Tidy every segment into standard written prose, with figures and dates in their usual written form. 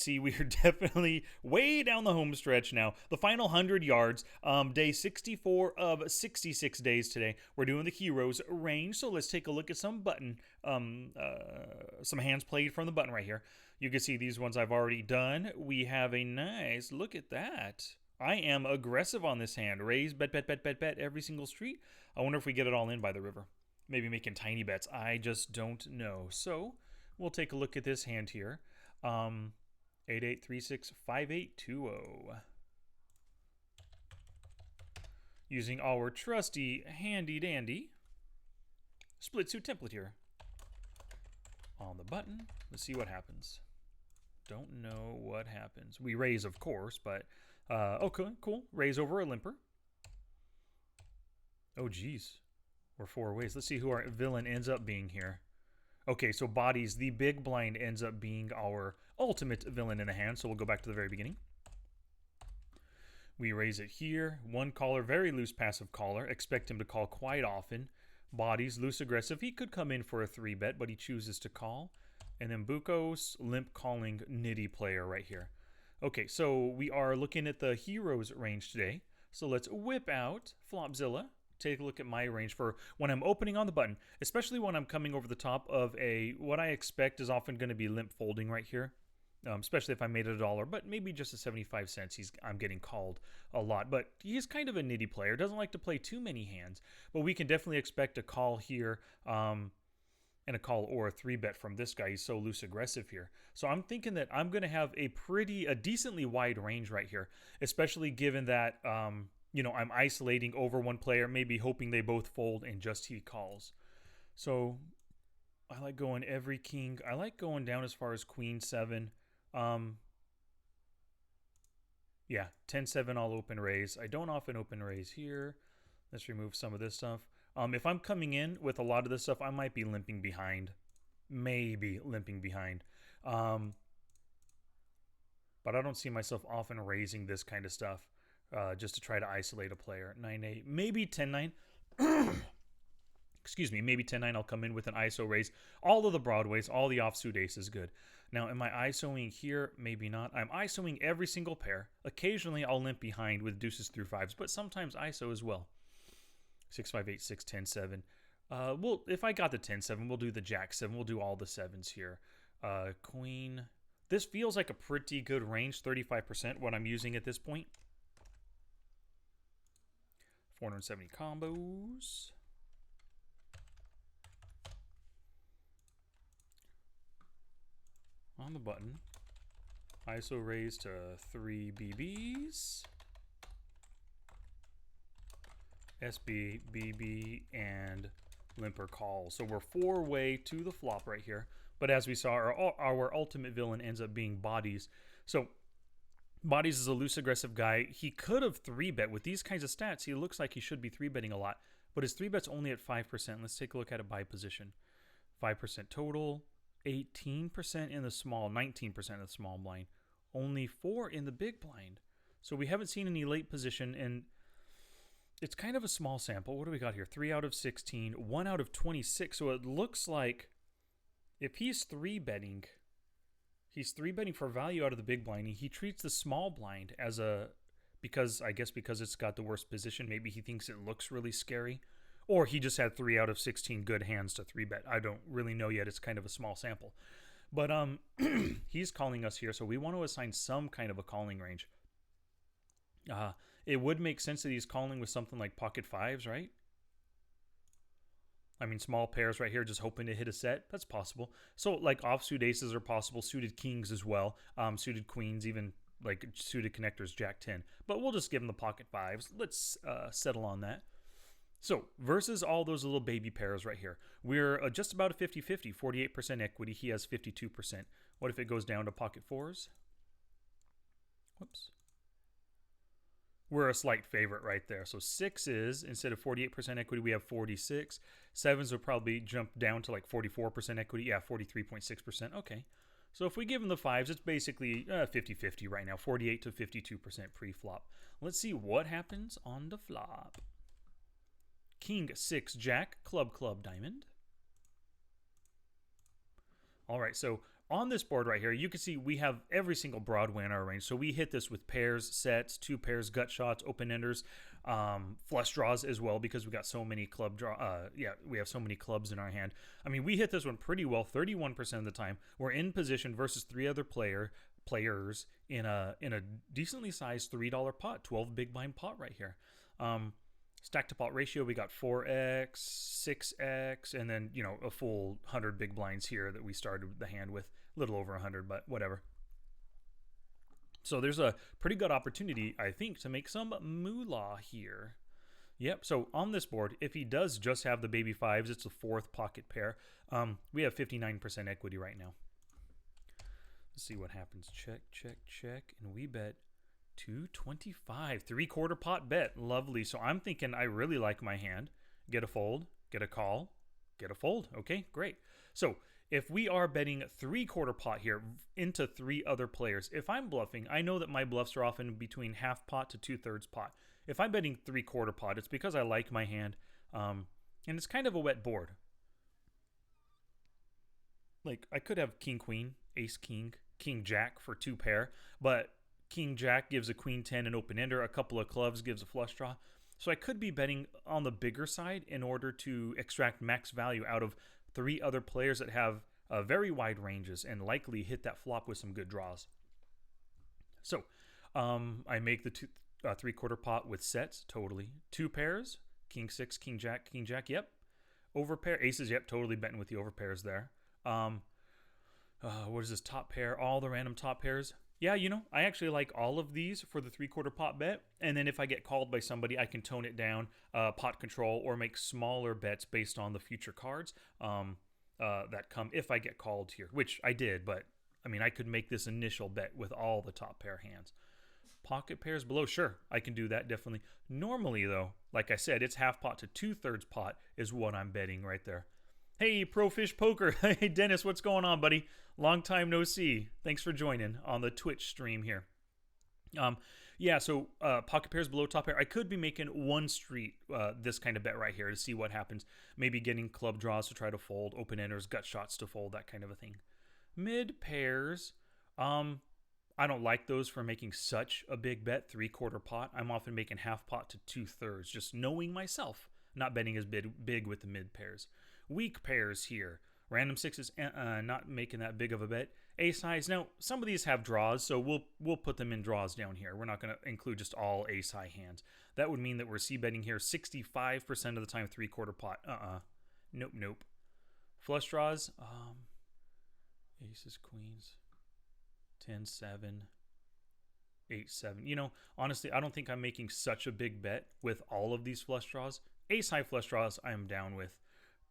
See, we are definitely way down the home stretch now. The final 100 yards, day 64 of 66 days today. We're doing the heroes range, so let's take a look at some some hands played from the button right here. You can see these ones I've already done. We have a nice, look at that. I am aggressive on this hand. Raise, bet, bet, bet, bet, bet every single street. I wonder if we get it all in by the river. Maybe making tiny bets. I just don't know. So we'll take a look at this hand here. 88365820. Using our trusty handy dandy split suit template here. On the button, let's see what happens. Don't know what happens. We raise, of course, but okay, cool. Raise over a limper. Oh, geez. We're 4 ways. Let's see who our villain ends up being here. Okay, so bodies, the big blind ends up being our ultimate villain in the hand. So we'll go back to the very beginning. We raise it here. One caller, very loose passive caller. Expect him to call quite often. Bodies, loose aggressive. He could come in for a 3-bet, but he chooses to call. And then Buko's limp calling nitty player right here. Okay, so we are looking at the heroes range today. So let's whip out Flopzilla. Take a look at my range for when I'm opening on the button, especially when I'm coming over the top of what I expect is often going to be limp folding right here, especially if I made it $1, but maybe just a 75 cents. I'm getting called a lot, but he's kind of a nitty player. Doesn't like to play too many hands, but we can definitely expect a call here and a call or a 3-bet from this guy. He's so loose aggressive here. So I'm thinking that I'm going to have a decently wide range right here, especially given that you know, I'm isolating over one player, maybe hoping they both fold and just he calls. So I like going every king. I like going down as far as queen 7. Yeah, 10-7 I'll open raise. I don't often open raise here. Let's remove some of this stuff. If I'm coming in with a lot of this stuff, I might be limping behind. Maybe limping behind. But I don't see myself often raising this kind of stuff. Just to try to isolate a player. 9-8, maybe 10-9. Excuse me, maybe 10-9 I'll come in with an ISO raise. All of the broadways, all the offsuit ace is good. Now, am I ISOing here? Maybe not. I'm ISOing every single pair. Occasionally, I'll limp behind with deuces through 5s, but sometimes ISO as well. 6, 5, 8, 6, 10, 7. Well, if I got the 10-7, we'll do the jack 7. We'll do all the 7s here. Queen. This feels like a pretty good range, 35% what I'm using at this point. 470 combos. On the button. ISO raise to 3 BBs. SB, BB, and limper call. So we're 4-way to the flop right here. But as we saw, our ultimate villain ends up being bodies. So Bodies is a loose aggressive guy. He could have 3-bet. With these kinds of stats, he looks like he should be 3-betting a lot. But his 3-bet's only at 5%. Let's take a look at it by position. 5% total, 18% in the small, 19% in the small blind. Only 4 in the big blind. So we haven't seen any late position, and it's kind of a small sample. What do we got here? 3 out of 16, 1 out of 26. So it looks like if he's 3-betting... He's 3-betting for value out of the big blind. He treats the small blind as because it's got the worst position. Maybe he thinks it looks really scary. Or he just had 3 out of 16 good hands to 3-bet. I don't really know yet. It's kind of a small sample. But he's calling us here, so we want to assign some kind of a calling range. It would make sense that he's calling with something like pocket 5s, right? I mean, small pairs right here, just hoping to hit a set. That's possible. So, like, offsuit aces are possible. Suited kings as well. Suited queens, even, like, suited connectors, jack 10. But we'll just give him the pocket 5s. Let's settle on that. So, versus all those little baby pairs right here. We're just about a 50-50. 48% equity. He has 52%. What if it goes down to pocket 4s? Whoops. We're a slight favorite right there. So 6s, instead of 48% equity, we have 46. 7s would probably jump down to like 44% equity. Yeah, 43.6%. Okay. So if we give him the 5s, it's basically 50-50 right now. 48 to 52% pre-flop. Let's see what happens on the flop. King, 6, jack, club, diamond. All right, so on this board right here, you can see we have every single Broadway in our range. So we hit this with pairs, sets, 2 pairs, gut shots, open-enders, flush draws as well, because we got so many club draw. We have so many clubs in our hand. I mean, we hit this one pretty well 31% of the time. We're in position versus 3 other players in a decently sized $3 pot, 12 big blind pot right here. Stack to pot ratio, we got 4x, 6x, and then, you know, a full 100 big blinds here that we started the hand with. A little over 100, but whatever. So there's a pretty good opportunity, I think, to make some moolah here. Yep, so on this board, if he does just have the baby fives, it's a 4th pocket pair. We have 59% equity right now. Let's see what happens. Check, check, check, and we bet 225, 3/4 pot bet. Lovely. So I'm thinking I really like my hand. Get a fold, get a call, get a fold. Okay, great. So if we are betting 3/4 pot here into 3 other players, if I'm bluffing, I know that my bluffs are often between half pot to 2/3 pot. If I'm betting 3/4 pot, it's because I like my hand, and it's kind of a wet board. Like, I could have king queen, ace king, king jack for 2 pair, but king jack gives a queen 10 an open ender, a couple of clubs gives a flush draw. So I could be betting on the bigger side in order to extract max value out of 3 other players that have very wide ranges and likely hit that flop with some good draws. So I make the 3/4 pot with sets, totally. 2 pairs, king 6, king jack, yep. Overpair, aces, yep, totally betting with the overpairs there. What is this, top pair, all the random top pairs? Yeah, you know, I actually like all of these for the 3/4 pot bet. And then if I get called by somebody, I can tone it down, pot control, or make smaller bets based on the future cards that come if I get called here, which I did. But, I mean, I could make this initial bet with all the top pair hands. Pocket pairs below, sure, I can do that, definitely. Normally, though, like I said, it's half pot to 2/3 pot is what I'm betting right there. Hey, Profish Poker. Hey, Dennis, what's going on, buddy? Long time no see. Thanks for joining on the Twitch stream here. Yeah, so pocket pairs below top pair. I could be making one street this kind of bet right here to see what happens. Maybe getting club draws to try to fold, open enders, gut shots to fold, that kind of a thing. Mid pairs. I don't like those for making such a big bet, 3/4 pot. I'm often making half pot to 2/3, just knowing myself, not betting as big with the mid pairs. Weak pairs here. Random sixes, not making that big of a bet. Ace highs. Now, some of these have draws, so we'll put them in draws down here. We're not going to include just all ace high hands. That would mean that we're c-betting here 65% of the time, 3/4 pot. Nope. Flush draws. Aces, queens. 10-7. 8-7. You know, honestly, I don't think I'm making such a big bet with all of these flush draws. Ace high flush draws, I am down with.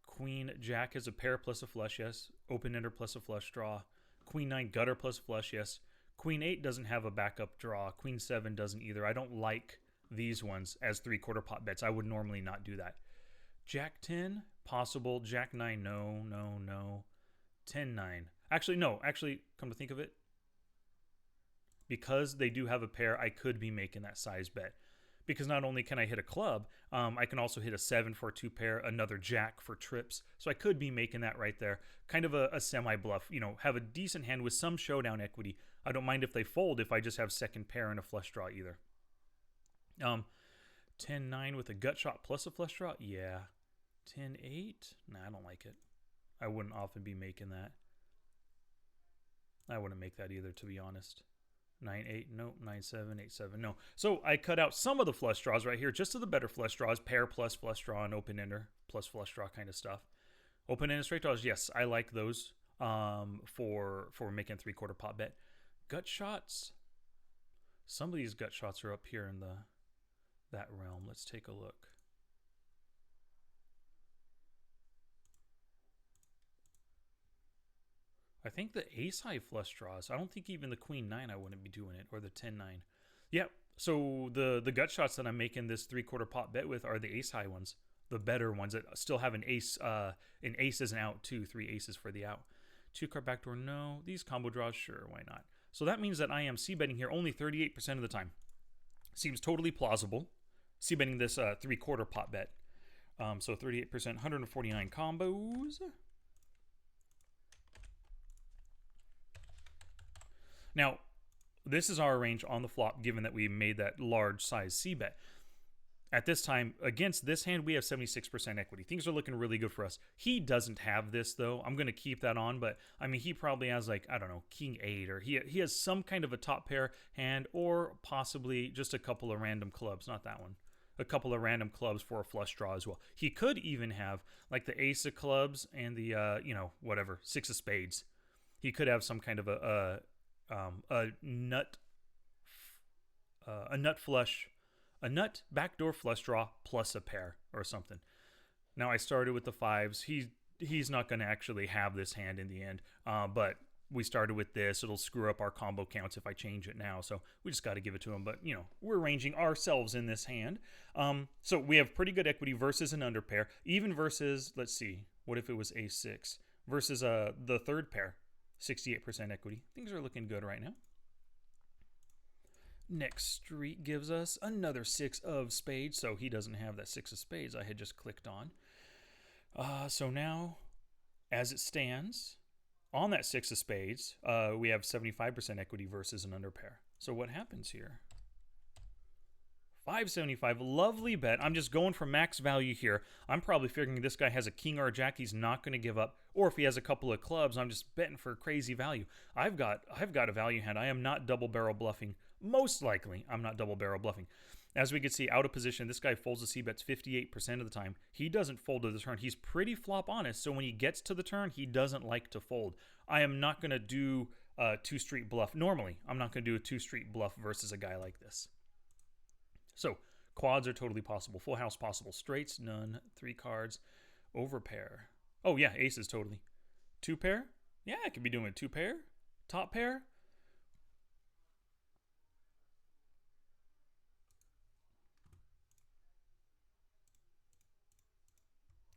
Queen jack is a pair plus a flush, yes. Open ender plus a flush draw. Queen 9 gutter plus flush, yes. Queen 8 doesn't have a backup draw. Queen 7 doesn't either. I don't like these ones as 3/4 pot bets. I would normally not do that. Jack 10, possible. Jack 9, no. 10-9. Actually, no. Actually, come to think of it, because they do have a pair, I could be making that size bet. Because not only can I hit a club, I can also hit a 7 for a 2 pair, another jack for trips. So I could be making that right there. Kind of a semi-bluff, you know, have a decent hand with some showdown equity. I don't mind if they fold if I just have second pair and a flush draw either. 10-9 with a gut shot plus a flush draw? Yeah. 10-8? Nah, I don't like it. I wouldn't often be making that. I wouldn't make that either, to be honest. 9-8, no. 9-7, 8-7, no. So I cut out some of the flush draws right here, just to the better flush draws, pair plus flush draw and open ender plus flush draw kind of stuff. Open ender straight draws, yes, I like those for making 3/4 pot bet. Gut shots. Some of these gut shots are up here in that realm. Let's take a look. I think the ace high flush draws. I don't think even the queen 9 I wouldn't be doing it, or the 10-9. Yeah, so the gut shots that I'm making this 3/4 pot bet with are the ace high ones, the better ones that still have an ace as an out too, 3 aces for the out. 2 card backdoor, no. These combo draws, sure, why not? So that means that I am c-betting here only 38% of the time. Seems totally plausible. C-betting this 3/4 pot bet. So 38%, 149 combos. Now, this is our range on the flop, given that we made that large size C bet. At this time, against this hand, we have 76% equity. Things are looking really good for us. He doesn't have this, though. I'm going to keep that on, but, I mean, he probably has, like, I don't know, King 8, or he has some kind of a top pair hand, or possibly just a couple of random clubs. Not that one. A couple of random clubs for a flush draw as well. He could even have, like, the ace of clubs and the, you know, whatever, 6 of spades. He could have some kind of a nut flush, a nut backdoor flush draw plus a pair or something. Now I started with the 5s. He's not going to actually have this hand in the end, but we started with this. It'll screw up our combo counts if I change it now, so we just got to give it to him. But, you know, we're ranging ourselves in this hand. So we have pretty good equity versus an under pair, even versus, let's see, what if it was ace-6 versus the third pair, 68% equity. Things are looking good right now. Next street gives us another 6 of spades, so he doesn't have that 6 of spades I had just clicked on. So now, as it stands, on that 6 of spades, we have 75% equity versus an under pair. So what happens here? 575, lovely bet. I'm just going for max value here. I'm probably figuring this guy has a king or a jack he's not going to give up, or if he has a couple of clubs, I'm just betting for crazy value. I've got a value hand. I am not double barrel bluffing. Most likely, I'm not double barrel bluffing. As we can see, out of position, this guy folds the C-bets 58% of the time. He doesn't fold to the turn. He's pretty flop honest, so when he gets to the turn, he doesn't like to fold. I am not going to do a two-street bluff. Normally, I'm not going to do a two-street bluff versus a guy like this. So, quads are totally possible. Full house possible. Straights, none. 3 cards. Overpair. Oh, yeah, aces totally. 2 pair? Yeah, I could be doing a 2 pair. Top pair?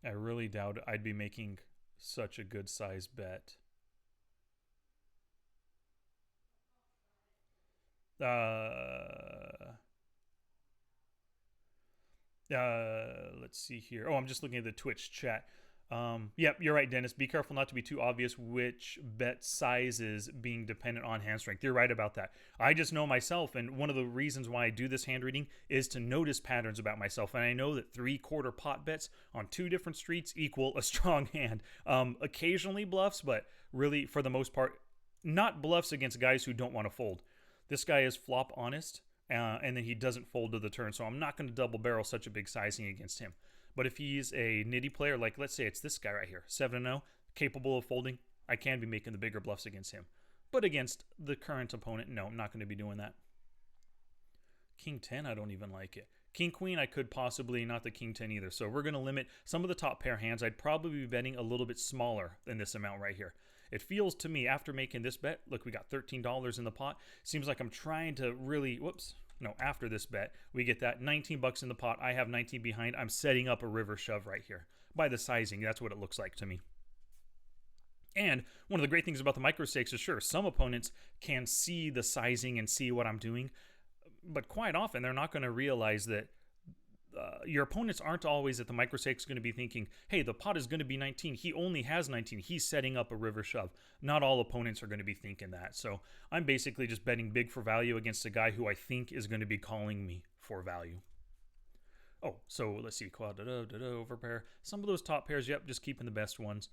I really doubt I'd be making such a good size bet. Let's see here. Oh, I'm just looking at the Twitch chat. Yep, you're right, Dennis. Be careful not to be too obvious which bet sizes being dependent on hand strength. You're right about that. I just know myself, and one of the reasons why I do this hand reading is to notice patterns about myself. And I know that 3/4 pot bets on 2 different streets equal a strong hand. Occasionally bluffs, but really, for the most part, not bluffs against guys who don't want to fold. This guy is flop honest, and then he doesn't fold to the turn, so I'm not going to double barrel such a big sizing against him. But if he's a nitty player, like let's say it's this guy right here, 7-0, capable of folding, I can be making the bigger bluffs against him. But against the current opponent, no, I'm not going to be doing that. King 10, I don't even like it. King Queen, I could possibly, not the King 10 either. So we're going to limit some of the top pair hands. I'd probably be betting a little bit smaller than this amount right here. It feels to me, after making this bet, look, we got $13 in the pot. Seems like I'm trying to really, after this bet, we get that 19 bucks in the pot. I have 19 behind. I'm setting up a river shove right here. By the sizing, that's what it looks like to me. And one of the great things about the micro stakes is, sure, some opponents can see the sizing and see what I'm doing, but quite often they're not going to realize that your opponents aren't always at the micro stakes going to be thinking, hey, the pot is going to be 19. He only has 19. He's setting up a river shove. Not all opponents are going to be thinking that. So I'm basically just betting big for value against a guy who I think is going to be calling me for value. Oh, so let's see. Quad, overpair. Some of those top pairs, yep, just keeping the best ones.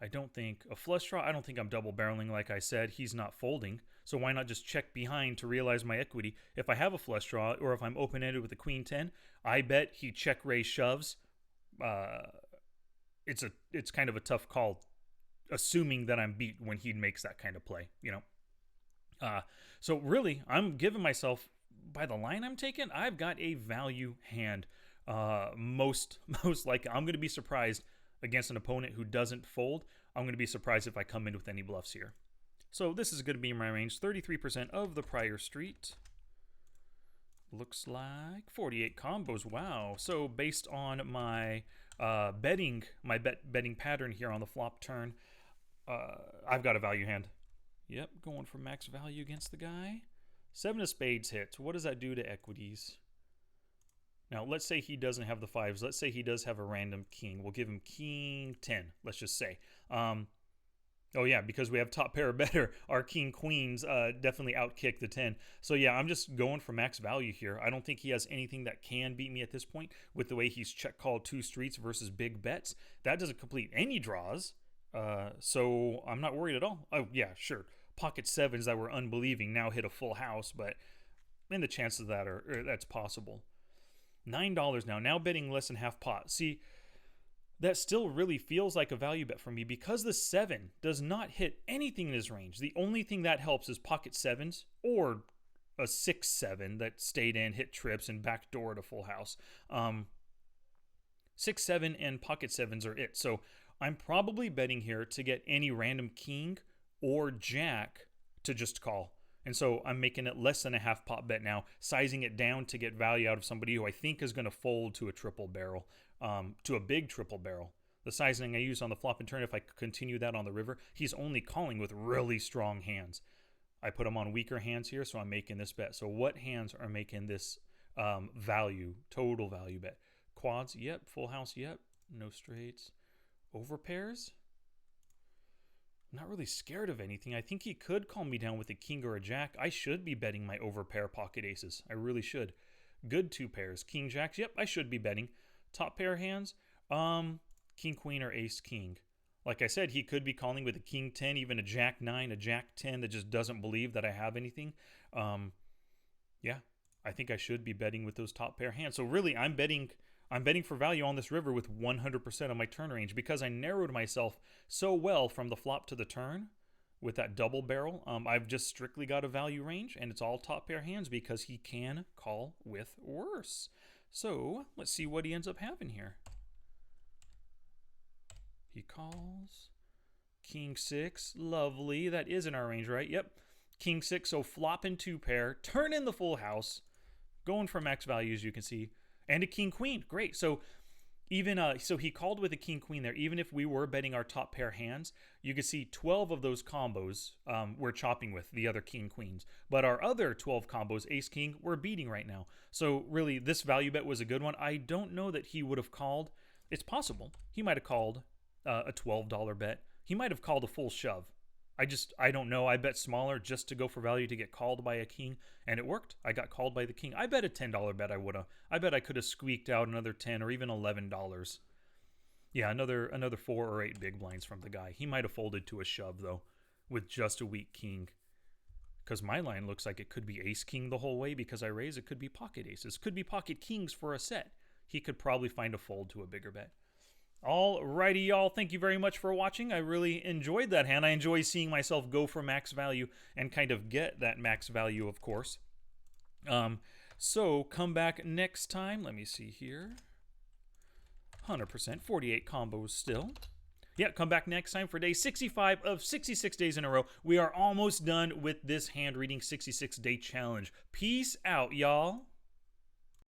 I don't think a flush draw. I don't think I'm double barreling like I said. He's not folding. So why not just check behind to realize my equity? If I have a flush draw or if I'm open-ended with a queen 10, I bet he check raise shoves. It's kind of a tough call, assuming that I'm beat when he makes that kind of play, you know. So really, I'm giving myself, by the line I'm taking, I've got a value hand. Most likely, I'm going to be surprised against an opponent who doesn't fold. I'm going to be surprised if I come in with any bluffs here. So this is going to be my range, 33% of the prior street. Looks like 48 combos. Wow. So based on my betting pattern here on the flop turn, I've got a value hand. Yep, going for max value against the guy. 7 of spades hits. What does that do to equities? Now, let's say he doesn't have the 5s. Let's say he does have a random king. We'll give him king 10, let's just say. Oh yeah, because we have top pair or better, our king queens definitely outkick the 10. So yeah, I'm just going for max value here. I don't think he has anything that can beat me at this point with the way he's check called 2 streets versus big bets. That doesn't complete any draws, so I'm not worried at all. Oh yeah, sure. Pocket sevens that were unbelieving now hit a full house, but and the chances of that are that's possible. $9 now betting less than half pot. See, that still really feels like a value bet for me because the 7 does not hit anything in his range. The only thing that helps is pocket sevens or a 6-7 that stayed in, hit trips, and backdoored a full house. 6-7 and pocket sevens are it. So I'm probably betting here to get any random king or jack to just call. And so I'm making it less than a half pot bet now, sizing it down to get value out of somebody who I think is going to fold to a triple barrel, to a big triple barrel. The sizing I use on the flop and turn, if I continue that on the river, he's only calling with really strong hands. I put him on weaker hands here, so I'm making this bet. So what hands are making this value, total value bet? Quads, yep. Full house, yep. No straights. Over pairs? I'm not really scared of anything. I think he could call me down with a king or a jack. I should be betting my overpair pocket aces. I really should. Good 2 pairs. King jacks. Yep, I should be betting. Top pair hands. King queen or ace king. Like I said, he could be calling with a king 10, even a jack 9, a jack 10 that just doesn't believe that I have anything. Yeah, I think I should be betting with those top pair hands. So really, I'm betting for value on this river with 100% of my turn range because I narrowed myself so well from the flop to the turn with that double barrel. I've just strictly got a value range, and it's all top pair hands because he can call with worse. So let's see what he ends up having here. He calls. King 6, lovely. That is in our range, right? Yep. King 6, so flop in 2 pair, turn in the full house, going for max value as you can see. And a king queen, great. So even so he called with a king queen there. Even if we were betting our top pair hands, you could see 12 of those combos we're chopping with the other king queens. But our other 12 combos, ace king, we're beating right now. So really, this value bet was a good one. I don't know that he would have called. It's possible he might have called a $12 bet. He might have called a full shove. I don't know. I bet smaller just to go for value to get called by a king, and it worked. I got called by the king. I bet a $10 bet I bet I could have squeaked out another $10 or even $11. Yeah, another 4 or 8 big blinds from the guy. He might have folded to a shove though, with just a weak king. Because my line looks like it could be ace king the whole way because I raise. It could be pocket aces, could be pocket kings for a set. He could probably find a fold to a bigger bet. Alrighty, y'all. Thank you very much for watching. I really enjoyed that hand. I enjoy seeing myself go for max value and kind of get that max value, of course. So come back next time. Let me see here. 100%, 48 combos still. Yeah, come back next time for day 65 of 66 days in a row. We are almost done with this hand reading 66-day challenge. Peace out, y'all.